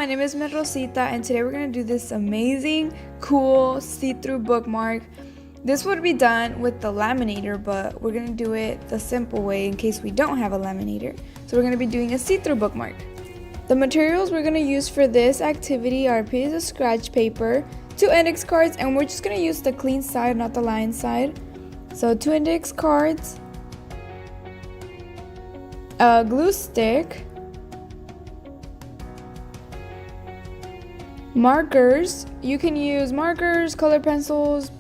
my name is Rosita, and today we're going to do this amazing, cool, see-through bookmark. This would be done with the laminator, but we're going to do it the simple way in case we don't have a laminator. So we're going to be doing a see-through bookmark. The materials we're going to use for this activity are a piece of scratch paper, 2 index cards, and we're just going to use the clean side, not the line side. So 2 index cards, a glue stick, markers. You can use markers, colored pencils,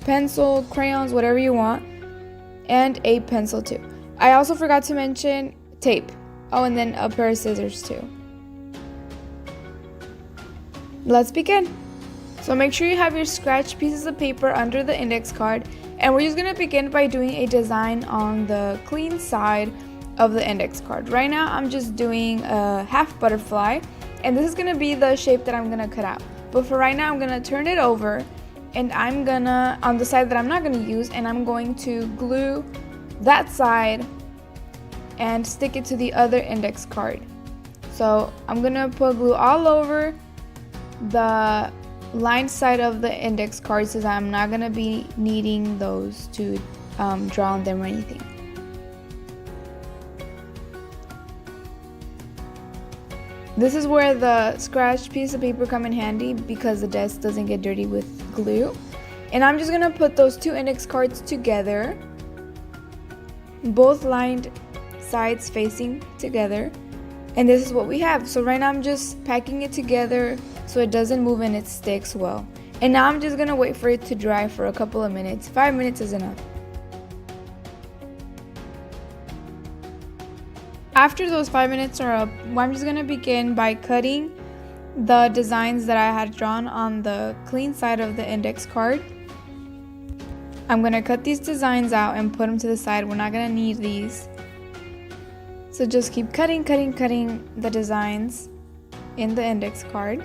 crayons, whatever you want, and a pencil too. I also forgot to mention tape. Oh, and then a pair of scissors too. Let's begin. So make sure you have your scratch pieces of paper under the index card, and we're just going to begin by doing a design on the clean side of the index card. Right now I'm just doing a half butterfly, and this is going to be the shape that I'm going to cut out. But for right now, I'm going to turn it over, and I'm going to, on the side that I'm not going to use, and I'm going to glue that side and stick it to the other index card. So I'm going to put glue all over the lined side of the index card since I'm not going to be needing those to draw on them or anything. This is where the scratch piece of paper come in handy because the desk doesn't get dirty with glue. And I'm just going to put those 2 index cards together, both lined sides facing together. And this is what we have. So right now I'm just packing it together so it doesn't move and it sticks well. And now I'm just going to wait for it to dry for a couple of minutes. 5 minutes is enough. After those 5 minutes are up, I'm just going to begin by cutting the designs that I had drawn on the clean side of the index card. I'm going to cut these designs out and put them to the side. We're not going to need these. So just keep cutting the designs in the index card.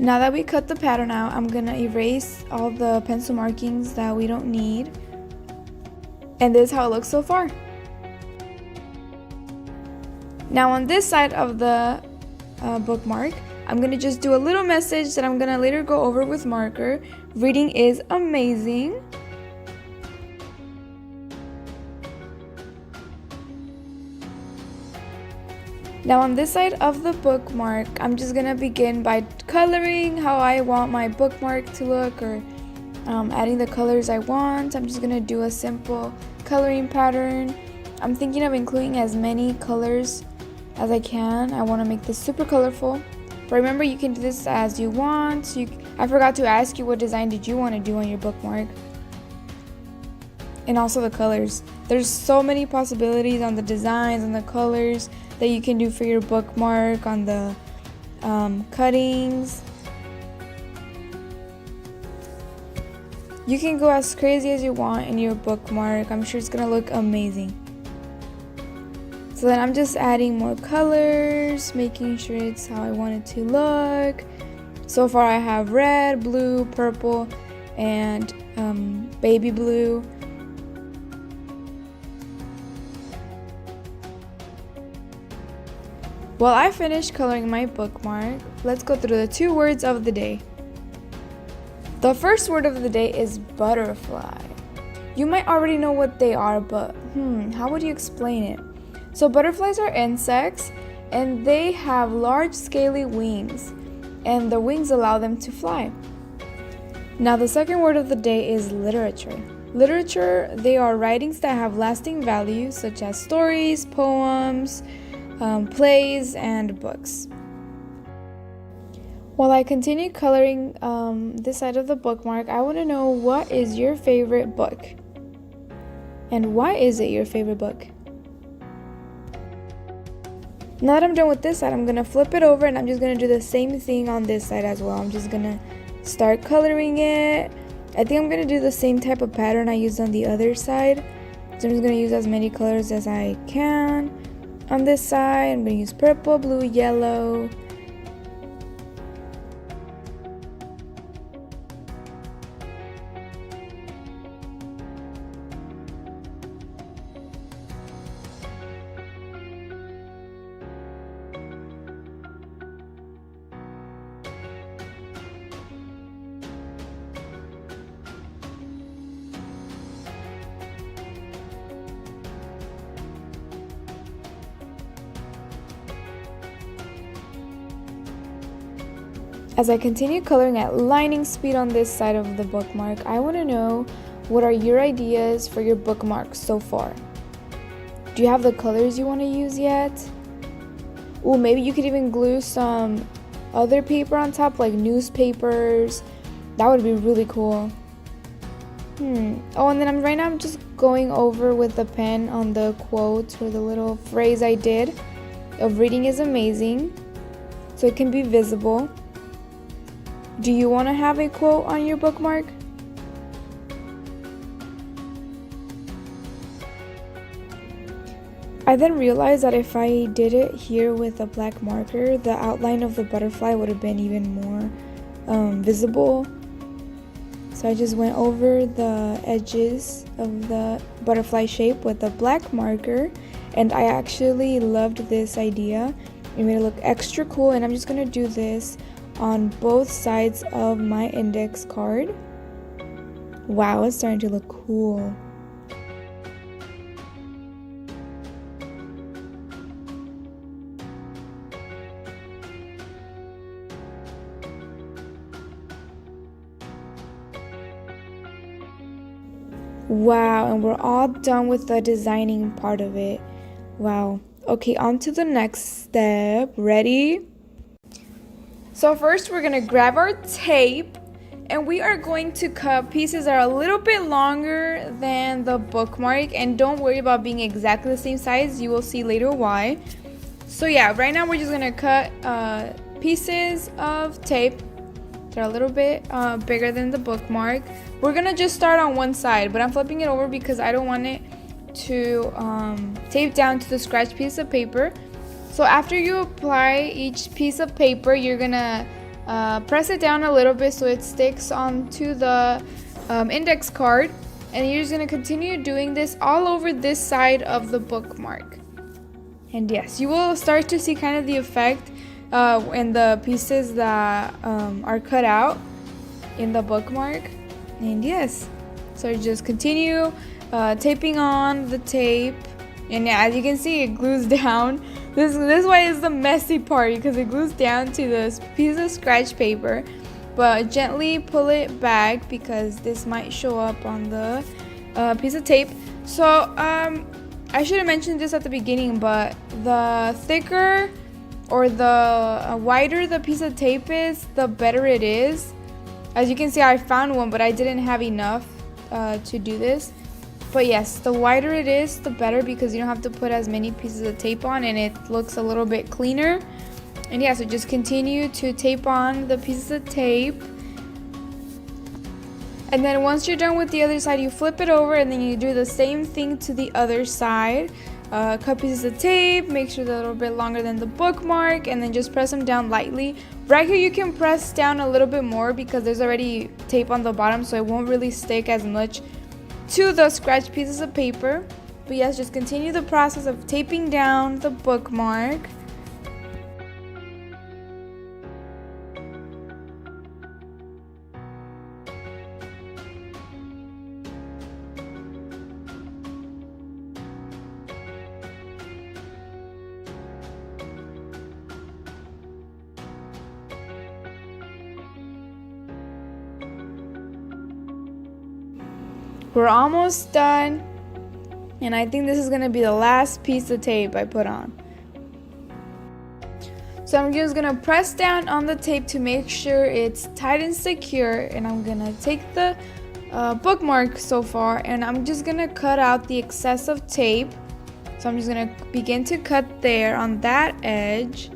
Now that we cut the pattern out, I'm gonna erase all the pencil markings that we don't need. And this is how it looks so far. Now on this side of the bookmark, I'm gonna just do a little message that I'm gonna later go over with marker. Reading is amazing. Now on this side of the bookmark, I'm just going to begin by coloring how I want my bookmark to look, or adding the colors I want. I'm just going to do a simple coloring pattern. I'm thinking of including as many colors as I can. I want to make this super colorful. But remember, you can do this as you want. I forgot to ask you, what design did you want to do on your bookmark? And also the colors. There's so many possibilities on the designs and the colors that you can do for your bookmark, on the cuttings. You can go as crazy as you want in your bookmark. I'm sure it's gonna look amazing. So then I'm just adding more colors, making sure it's how I want it to look. So far I have red, blue, purple, and baby blue. Well, I finished coloring my bookmark. Let's go through the 2 words of the day. The first word of the day is butterfly. You might already know what they are, but how would you explain it? So butterflies are insects, and they have large scaly wings, and the wings allow them to fly. Now the second word of the day is literature. Literature, they are writings that have lasting value, such as stories, poems, plays, and books. While I continue coloring this side of the bookmark, I want to know, what is your favorite book? And why is it your favorite book? Now that I'm done with this side, I'm gonna flip it over and I'm just gonna do the same thing on this side as well. I'm just gonna start coloring it. I think I'm gonna do the same type of pattern I used on the other side. So I'm just gonna use as many colors as I can on this side. I'm gonna use purple, blue, yellow. As I continue coloring at lightning speed on this side of the bookmark, I want to know, what are your ideas for your bookmark so far? Do you have the colors you want to use yet? Ooh, maybe you could even glue some other paper on top, like newspapers. That would be really cool. Oh, and then right now I'm just going over with the pen on the quote or the little phrase I did of reading is amazing, so it can be visible. Do you want to have a quote on your bookmark? I then realized that if I did it here with a black marker, the outline of the butterfly would have been even more visible. So I just went over the edges of the butterfly shape with a black marker, and I actually loved this idea. It made it look extra cool, and I'm just going to do this on both sides of my index card. Wow, it's starting to look cool. Wow, and we're all done with the designing part of it. Wow. Okay, on to the next step. Ready? So first we're gonna grab our tape and we are going to cut pieces that are a little bit longer than the bookmark, and don't worry about being exactly the same size, you will see later why. So yeah, right now we're just gonna cut pieces of tape that are a little bit bigger than the bookmark. We're gonna just start on one side, but I'm flipping it over because I don't want it to tape down to the scratch piece of paper. So after you apply each piece of paper, you're gonna press it down a little bit so it sticks onto the index card, and you're just gonna continue doing this all over this side of the bookmark. And yes, you will start to see kind of the effect in the pieces that are cut out in the bookmark. And yes, so just continue taping on the tape, and yeah, as you can see, it glues down. This way is the messy part because it glues down to this piece of scratch paper, but gently pull it back because this might show up on the piece of tape. So I should have mentioned this at the beginning, but the thicker or the wider the piece of tape is, the better it is. As you can see, I found one, but I didn't have enough to do this. But yes, the wider it is, the better, because you don't have to put as many pieces of tape on and it looks a little bit cleaner. And yeah, so just continue to tape on the pieces of tape. And then once you're done with the other side, you flip it over and then you do the same thing to the other side. Cut pieces of tape, make sure they're a little bit longer than the bookmark, and then just press them down lightly. Right here you can press down a little bit more because there's already tape on the bottom, so it won't really stick as much to the scratch pieces of paper. But yes, just continue the process of taping down the bookmark. We're almost done, and I think this is going to be the last piece of tape I put on. So I'm just going to press down on the tape to make sure it's tight and secure, and I'm going to take the bookmark so far, and I'm just going to cut out the excess of tape So I'm just gonna begin to cut there on that edge.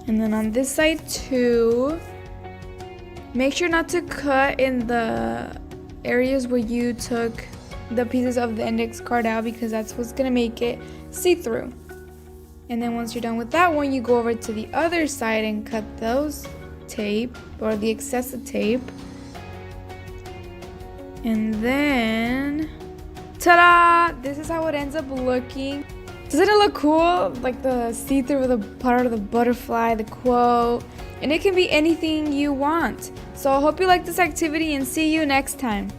And then on this side too. Make sure not to cut in the areas where you took the pieces of the index card out, because that's what's gonna make it see-through. And then once you're done with that one, you go over to the other side and cut those tape, or the excessive tape. And then, ta-da! This is how it ends up looking. Doesn't it look cool? Like the see-through with the part of the butterfly, the quote, and it can be anything you want. So I hope you like this activity and see you next time.